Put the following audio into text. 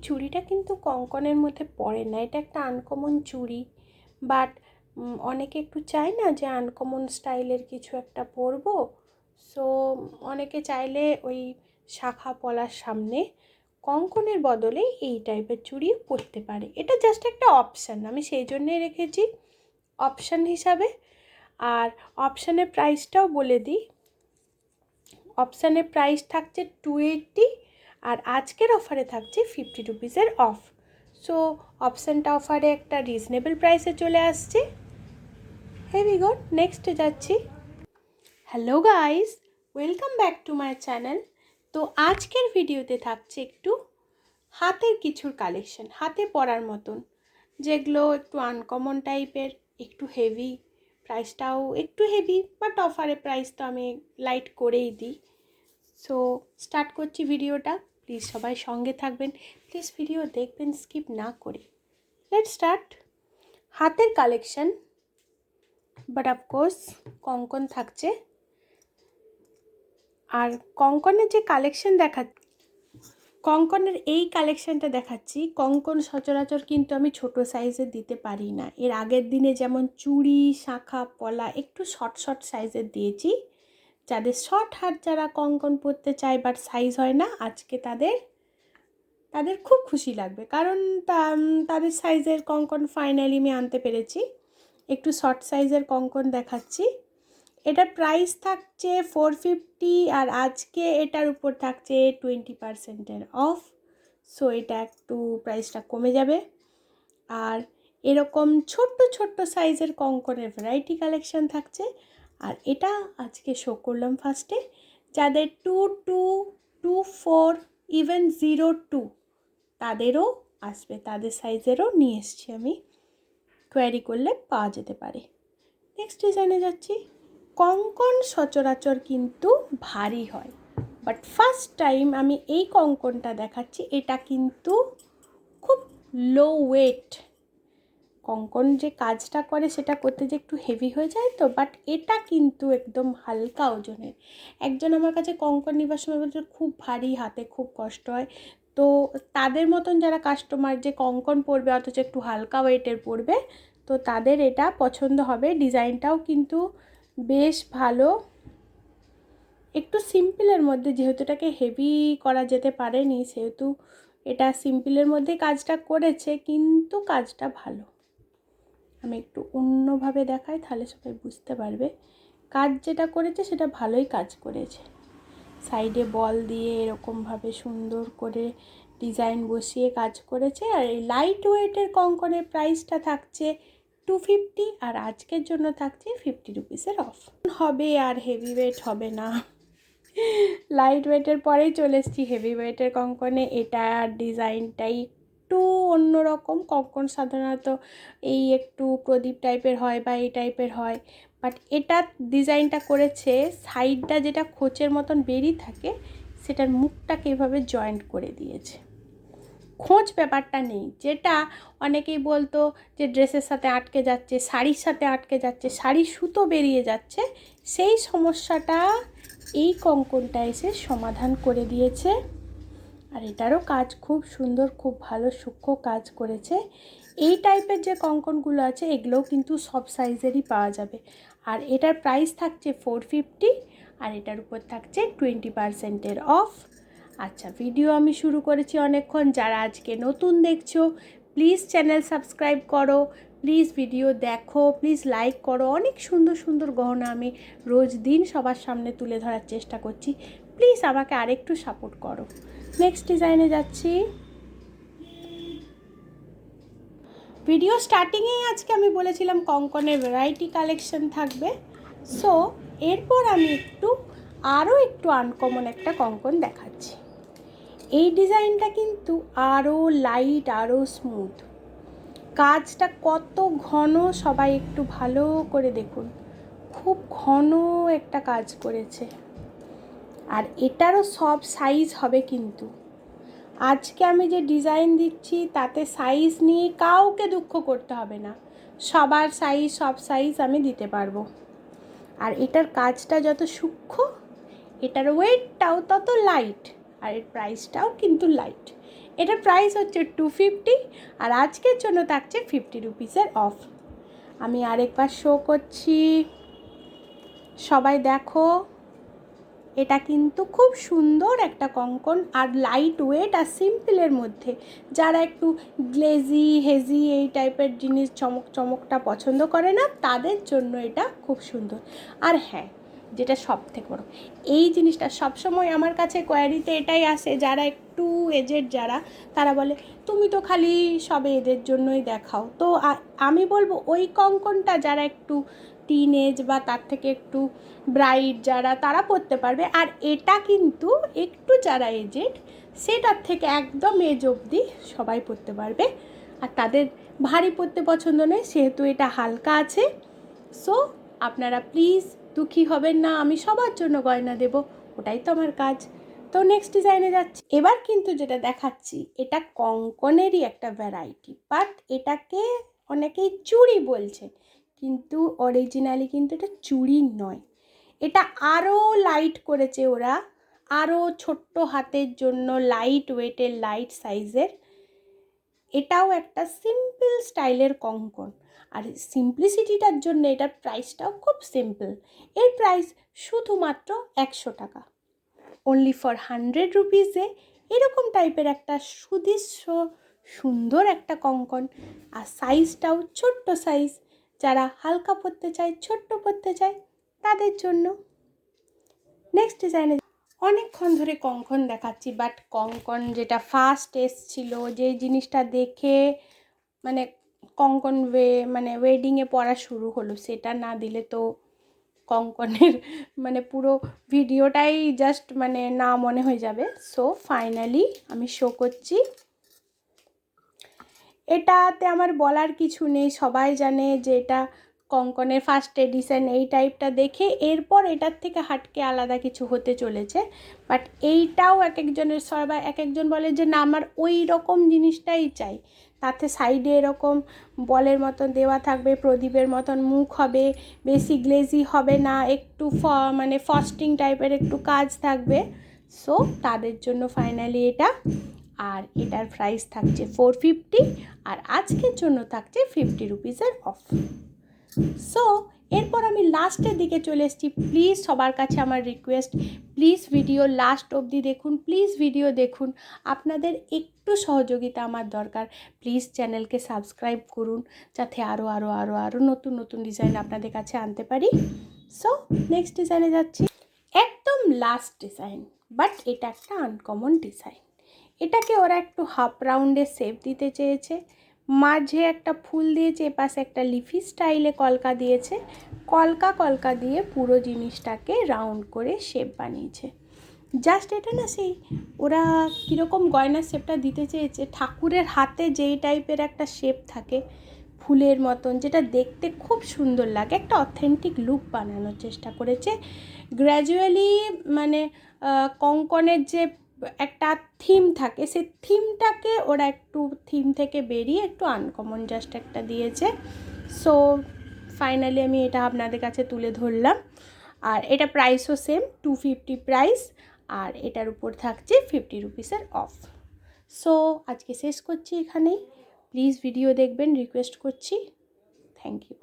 চুড়িটা কিন্তু কঙ্কনের মধ্যে পড়ে না, এটা একটা আনকমন চুড়ি। বাট অনেকে একটু চায় না যে আনকমন স্টাইলের কিছু একটা পরবো, সো অনেকে চাইলে ওই শাখা পলার সামনে কঙ্কনের বদলে এই টাইপের চুড়িও পরতে পারে। এটা জাস্ট একটা অপশান, আমি সেই জন্যেই রেখেছি অপশান হিসাবে। আর অপশানের প্রাইসটাও বলে দিই, অপশানের প্রাইস থাকছে 280 আর আজকের অফারে থাকছে 50 রুপিসের অফ। সো অপশানটা অফারে একটা রিজনেবল প্রাইসে চলে আসছে। Heavy good. নেক্সটে যাচ্ছি। Hello guys, welcome back to my channel. তো আজকের ভিডিওতে থাকছে একটু হাতের কিছুর কালেকশন, হাতে পরার মতন, যেগুলো একটু আনকমন টাইপের, একটু হেভি, প্রাইসটাও একটু হেভি, বাট অফারে প্রাইস তো আমি লাইট করেই দিই। সো স্টার্ট করছি ভিডিওটা। প্লিজ সবাই সঙ্গে থাকবেন, প্লিজ ভিডিও দেখবেন স্কিপ না করে। Let's start. হাতের কালেকশন, বাট অফকোর্স কঙ্কন থাকছে। আর কঙ্কনের যে কালেকশন কঙ্কনের এই কালেকশানটা দেখাচ্ছি, কঙ্কন সচরাচর কিন্তু আমি ছোট সাইজের দিতে পারি না। এর আগের দিনে যেমন চুড়ি, শাঁখা পলা একটু শর্ট সাইজের দিয়েছি। যাদের শর্ট হাত, যারা কঙ্কন পরতে চায় বাট সাইজ হয় না, আজকে তাদের খুব খুশি লাগবে, কারণ তাদের সাইজের কঙ্কন ফাইনালি আমি আনতে পেরেছি। একটু শর্ট সাইজের কঙ্কন দেখাচ্ছি। এটার প্রাইস থাকছে 450 আর আজকে এটার উপর থাকছে 20% অফ। সো এটা একটু প্রাইসটা কমে যাবে। আর এরকম ছোট্ট সাইজের কঙ্কনের ভ্যারাইটি কালেকশন থাকছে। আর এটা আজকে শো করলাম ফার্স্টে, যাদের 22, 24, ইভেন 02 তাদেরও আসবে, তাদের সাইজেরও নিয়ে এসছি আমি, কোয়ারি করলে পাওয়া যেতে পারে। নেক্সট ডিজাইনে যাচ্ছি। কঙ্কন সচরাচর কিন্তু ভারী হয়, বাট ফার্স্ট টাইম আমি এই কঙ্কনটা দেখাচ্ছি। এটা কিন্তু খুব লো ওয়েট। কঙ্কন যে কাজটা করে সেটা করতে যে একটু হেভি হয়ে যায় তো, বাট এটা কিন্তু একদম হালকা ওজনের। একজন আমার কাছে কঙ্কন নেবার সময় বলছে খুব ভারী, হাতে খুব কষ্ট হয়। তো তাদের মতন যারা কাস্টমার যে কঙ্কন পরবে অথচ একটু হালকা ওয়েটের পরবে, তো তাদের এটা পছন্দ হবে। ডিজাইনটাও কিন্তু বেশ ভালো, একটু সিম্পলের মধ্যে, যেহেতু এটাকে হেভি করা যেতে পারেনি সেহেতু এটা সিম্পলের মধ্যে কাজটা করেছে, কিন্তু কাজটা ভালো। আমি একটু অন্যভাবে দেখাই, তাহলে সবাই বুঝতে পারবে। কাজ যেটা করেছে সেটা ভালোই কাজ করেছে। সাইডে বল দিয়ে এরকমভাবে সুন্দর করে ডিজাইন বসিয়ে কাজ করেছে। আর এই লাইট ওয়েটের কঙ্কনের প্রাইসটা থাকছে 250 আর আজকের জন্য থাকছে 50 রুপিসের অফ হবে। আর হেভি ওয়েট হবে না, লাইট ওয়েটের পরেই চলে এসেছি হেভি ওয়েটের কঙ্কনে। এটার ডিজাইনটাই একটু অন্যরকম। কঙ্কন সাধারণত এই একটু প্রদীপ টাইপের হয় বা এই টাইপের হয়, বাট এটার ডিজাইনটা করেছে সাইডটা যেটা খোঁচের মতন বেরিয়ে থাকে, সেটার মুখটাকে এভাবে জয়েন্ট করে দিয়েছে। খোঁজ ব্যাপারটা নেই, যেটা অনেকেই বলতো যে ড্রেসের সাথে আটকে যাচ্ছে, শাড়ির সাথে আটকে যাচ্ছে, শাড়ির সুতো বেরিয়ে যাচ্ছে, সেই সমস্যাটা এই কঙ্কনটা এসে সমাধান করে দিয়েছে। আর এটারও কাজ খুব সুন্দর, খুব ভালো সূক্ষ্ম কাজ করেছে। এই টাইপের যে কঙ্কনগুলো আছে এগুলোও কিন্তু সব সাইজেরই পাওয়া যাবে। আর এটার প্রাইস থাকছে 450 আর এটার উপর থাকছে 20% অফ। আচ্ছা, ভিডিও আমি শুরু করেছি অনেকক্ষণ। যারা আজকে নতুন দেখছো প্লিজ চ্যানেল সাবস্ক্রাইব করো, প্লিজ ভিডিও দেখো, প্লিজ লাইক করো। অনেক সুন্দর গহনা আমি রোজ দিন সবার সামনে তুলে ধরার চেষ্টা করছি, প্লিজ আমাকে আরেকটু সাপোর্ট করো। নেক্সট ডিজাইনে যাচ্ছি। ভিডিও স্টার্টিংয়েই আজকে আমি বলেছিলাম কঙ্কনের ভ্যারাইটি কালেকশন থাকবে। সো এরপর আমি আরও একটু আনকমন একটা কঙ্কন দেখাচ্ছি। এই ডিজাইনটা কিন্তু আরও লাইট, আরও স্মুথ। কাজটা কত ঘন সবাই একটু ভালো করে দেখুন, খুব ঘন একটা কাজ করেছে। আর এটারও সব সাইজ হবে কিন্তু। আজকে আমি যে ডিজাইন দিচ্ছি তাতে সাইজ নিয়ে কাউকে দুঃখ করতে হবে না, সবার সাইজ, সব সাইজ আমি দিতে পারবো। আর এটার কাজটা যত সূক্ষ্ম, এটার ওয়েটটাও তত লাইট, আর এর প্রাইসটাও কিন্তু লাইট। এটার প্রাইস হচ্ছে 250 আর আজকের জন্য থাকছে 50 রুপিসের অফ। আমি আরেকবার শো করছি, সবাই দেখো। এটা কিন্তু খুব সুন্দর একটা কঙ্কন আর লাইট ওয়েট আর সিম্পলের মধ্যে। যারা একটু গ্লেজি হেজি এই টাইপের জিনিস চমক চমকটা পছন্দ করে না, তাদের জন্য এটা খুব সুন্দর। আর হ্যাঁ, যেটা সব থেকে বড়, এই জিনিসটা সবসময় আমার কাছে কোয়ারিতে এটাই আসে, যারা একটু এজেড যারা, তারা বলে তুমি তো খালি সবে এদের জন্যই দেখাও। তো আমি বলবো ওই কঙ্কনটা যারা একটু টিন এজ বা তার থেকে একটু ব্রাইট যারা, তারা পরতে পারবে। আর এটা কিন্তু একটু যারা এজেড, সেটার থেকে একদম এজ অবধি সবাই পরতে পারবে। আর তাদের ভারী পরতে পছন্দ নয়, সেহেতু এটা হালকা আছে। সো আপনারা প্লিজ দুঃখী হবেন না, আমি সবার জন্য গয়না দেব, ওটাই তো আমার কাজ। তো নেক্সট ডিজাইনে যাচ্ছি। এবার কিন্তু যেটা দেখাচ্ছি, এটা কঙ্কনেরই একটা ভ্যারাইটি, বাট এটাকে অনেকেই চুড়ি বলছে, কিন্তু অরিজিনালি কিন্তু এটা চুড়ি নয়। এটা আরও লাইট করেছে ওরা, আরও ছোট্ট হাতের জন্য, লাইট ওয়েটের, লাইট সাইজের। এটাও একটা সিম্পল স্টাইলের কঙ্কন, আর সিম্পলিসিটিটার জন্য এটার প্রাইসটাও খুব সিম্পল। এর প্রাইস শুধুমাত্র 100 টাকা, অনলি ফর 100 রুপিসে এরকম টাইপের একটা সুদৃশ্য সুন্দর একটা কঙ্কন। আর সাইজটাও ছোট্ট সাইজ, যারা হালকা পরতে চায়, ছোট্ট পরতে চায়, তাদের জন্য। নেক্সট ডিজাইনে অনেকক্ষণ ধরে কঙ্কন দেখাচ্ছি, বাট কঙ্কন যেটা ফার্স্ট এসছিল, যে জিনিসটা দেখে মানে কঙ্কন মানে ওয়েডিংয়ে পরা শুরু হলো, সেটা না দিলে তো কঙ্কনের মানে পুরো ভিডিওটাই জাস্ট মানে না মনে হয়ে যাবে। সো ফাইনালি আমি শো করছি। এটাতে আমার বলার কিছু নেই, সবাই জানে যে এটা কঙ্কনের ফার্স্ট এডিশন। এই টাইপটা দেখে এরপর এটার থেকে হাটকে আলাদা কিছু হতে চলেছে, বাট এইটাও এক একজনের, সবাই এক একজন বলে যে না আমার ওই রকম জিনিসটাই চাই, তাতে সাইডে এরকম বলের মতন দেওয়া থাকবে, প্রদীপের মতন মুখ হবে, বেশি গ্লেজি হবে না, একটু মানে ফস্টিং টাইপের একটু কাজ থাকবে। সো তাদের জন্য ফাইনালি এটা। আর এটার প্রাইস থাকছে 450 আর আজকের জন্য থাকছে 50 রুপিসের অফ। সো এরপর আমি লাস্টের দিকে চলে এসেছি। প্লিজ সবার কাছে আমার রিকোয়েস্ট, প্লিজ ভিডিও লাস্ট অবধি দেখুন, প্লিজ ভিডিও দেখুন, আপনাদের একটু সহযোগিতা আমার দরকার। প্লিজ চ্যানেলকে সাবস্ক্রাইব করুন, যাতে আরও আরও আরও আরও নতুন নতুন ডিজাইন আপনাদের কাছে আনতে পারি। সো নেক্সট ডিজাইনে যাচ্ছি, একদম লাস্ট ডিজাইন, বাট এটা একটা আনকমন ডিজাইন। এটাকে ওরা একটু হাফ রাউন্ডে শেপ দিতে চেয়েছে, মাঝে একটা ফুল দিয়েছে, এপাশে একটা লিফি স্টাইলে কলকা দিয়েছে, কলকা দিয়ে পুরো জিনিসটাকে রাউন্ড করে শেপ বানিয়েছে। জাস্ট এটা না, সেই ওরা কীরকম গয়নার শেপটা দিতে চেয়েছে, ঠাকুরের হাতে যেই টাইপের একটা শেপ থাকে ফুলের মতন, যেটা দেখতে খুব সুন্দর লাগে, একটা অথেন্টিক লুক বানানোর চেষ্টা করেছে। গ্র্যাজুয়ালি মানে কঙ্কনের যে একটা থিম থাকে, সেই থিমটাকে ওরা একটু থিম থেকে বেরিয়ে একটু আনকমন জাস্ট একটা দিয়েছে। সো ফাইনালি আমি এটা আপনাদের কাছে তুলে ধরলাম। আর এটা প্রাইসও সেম 250 প্রাইস, আর এটার উপর থাকছে 50 রুপিসের অফ। সো আজকে শেষ করছি এখানেই, প্লিজ ভিডিও দেখবেন রিকোয়েস্ট করছি। Thank you.